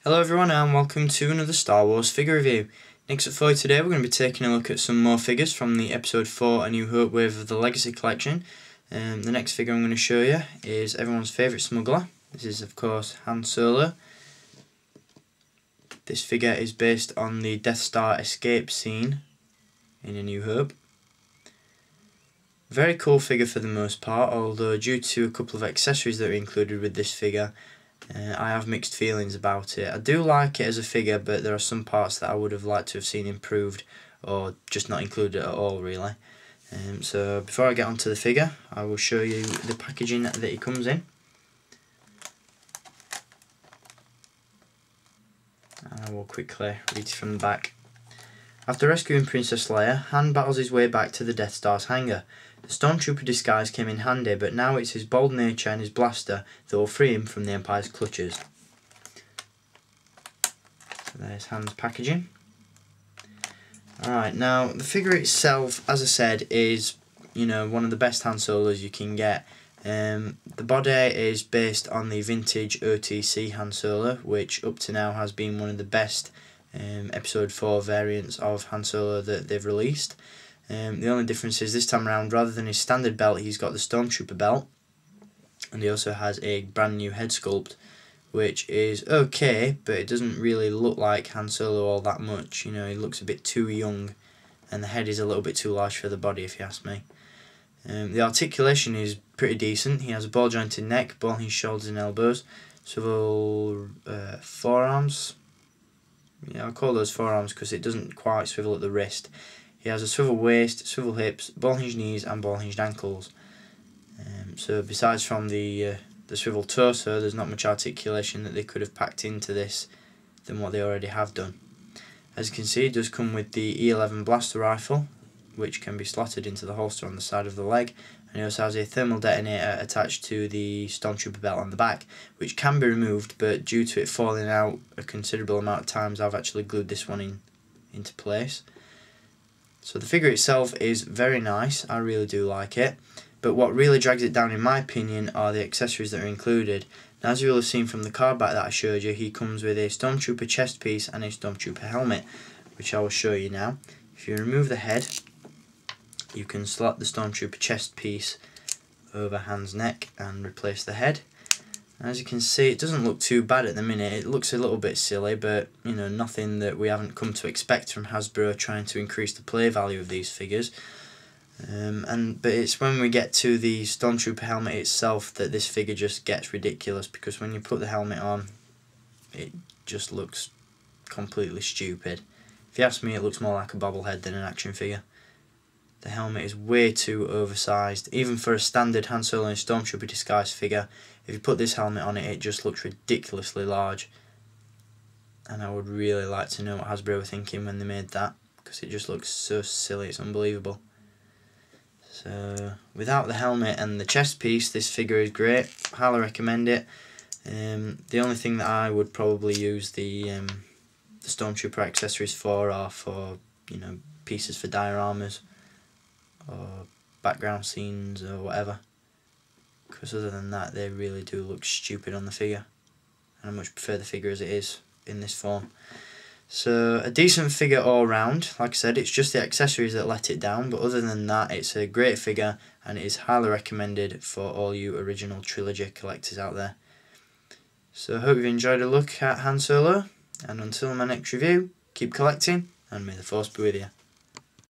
Hello everyone and welcome to another Star Wars figure review. Next up for you today we're going to be taking a look at some more figures from the Episode 4 A New Hope wave of the Legacy collection. The next figure I'm going to show you is everyone's favourite smuggler. This is of course Han Solo. This figure is based on the Death Star escape scene in A New Hope. Very cool figure for the most part, although due to a couple of accessories that are included with this figure, I have mixed feelings about it. I do like it as a figure, but there are some parts that I would have liked to have seen improved or just not included at all really. So before I get onto the figure, I will show you the packaging that he comes in. And I will quickly read it from the back. After rescuing Princess Leia, Han battles his way back to the Death Star's hangar. The stormtrooper disguise came in handy, but now it's his bold nature and his blaster that will free him from the Empire's clutches. So there's Han's packaging. Alright, now the figure itself, as I said, is one of the best Han Solos you can get. The body is based on the vintage OTC Han Solo, which up to now has been one of the best Episode 4 variants of Han Solo that they've released. The only difference is this time around, rather than his standard belt, he's got the stormtrooper belt, and he also has a brand new head sculpt, which is okay, but it doesn't really look like Han Solo all that much. He looks a bit too young, and the head is a little bit too large for the body, if you ask me. The articulation is pretty decent. He has a ball jointed neck, ball hinged shoulders and elbows, swivel forearms. Yeah, I'll call those forearms because it doesn't quite swivel at the wrist. He has a swivel waist, swivel hips, ball hinged knees and ball hinged ankles. So besides from the swivel torso, there's not much articulation that they could have packed into this than what they already have done. As you can see, it does come with the E11 blaster rifle, which can be slotted into the holster on the side of the leg, and he also has a thermal detonator attached to the stormtrooper belt on the back, which can be removed, but due to it falling out a considerable amount of times, I've actually glued this one into place. So the figure itself is very nice, I really do like it, but what really drags it down in my opinion are the accessories that are included. Now, as you will have seen from the card back that I showed you, he comes with a stormtrooper chest piece and a stormtrooper helmet, which I will show you now. If you remove the head, you can slot the stormtrooper chest piece over Han's neck and replace the head. As you can see, it doesn't look too bad at the minute. It looks a little bit silly, but nothing that we haven't come to expect from Hasbro trying to increase the play value of these figures. But it's when we get to the stormtrooper helmet itself that this figure just gets ridiculous, because when you put the helmet on, it just looks completely stupid. If you ask me, it looks more like a bobblehead than an action figure. The helmet is way too oversized, even for a standard Han Solo and stormtrooper disguise figure. If you put this helmet on it, it just looks ridiculously large. And I would really like to know what Hasbro were thinking when they made that, because it just looks so silly, it's unbelievable. So without the helmet and the chest piece, this figure is great. Highly recommend it. The only thing that I would probably use the stormtrooper accessories for are for pieces for dioramas or background scenes or whatever, because other than that they really do look stupid on the figure, and I much prefer the figure as it is in this form. So a decent figure all round. Like I said, it's just the accessories that let it down, but other than that it's a great figure and it is highly recommended for all you original trilogy collectors out there. So I hope you've enjoyed a look at Han Solo, and until my next review, keep collecting and may the Force be with you.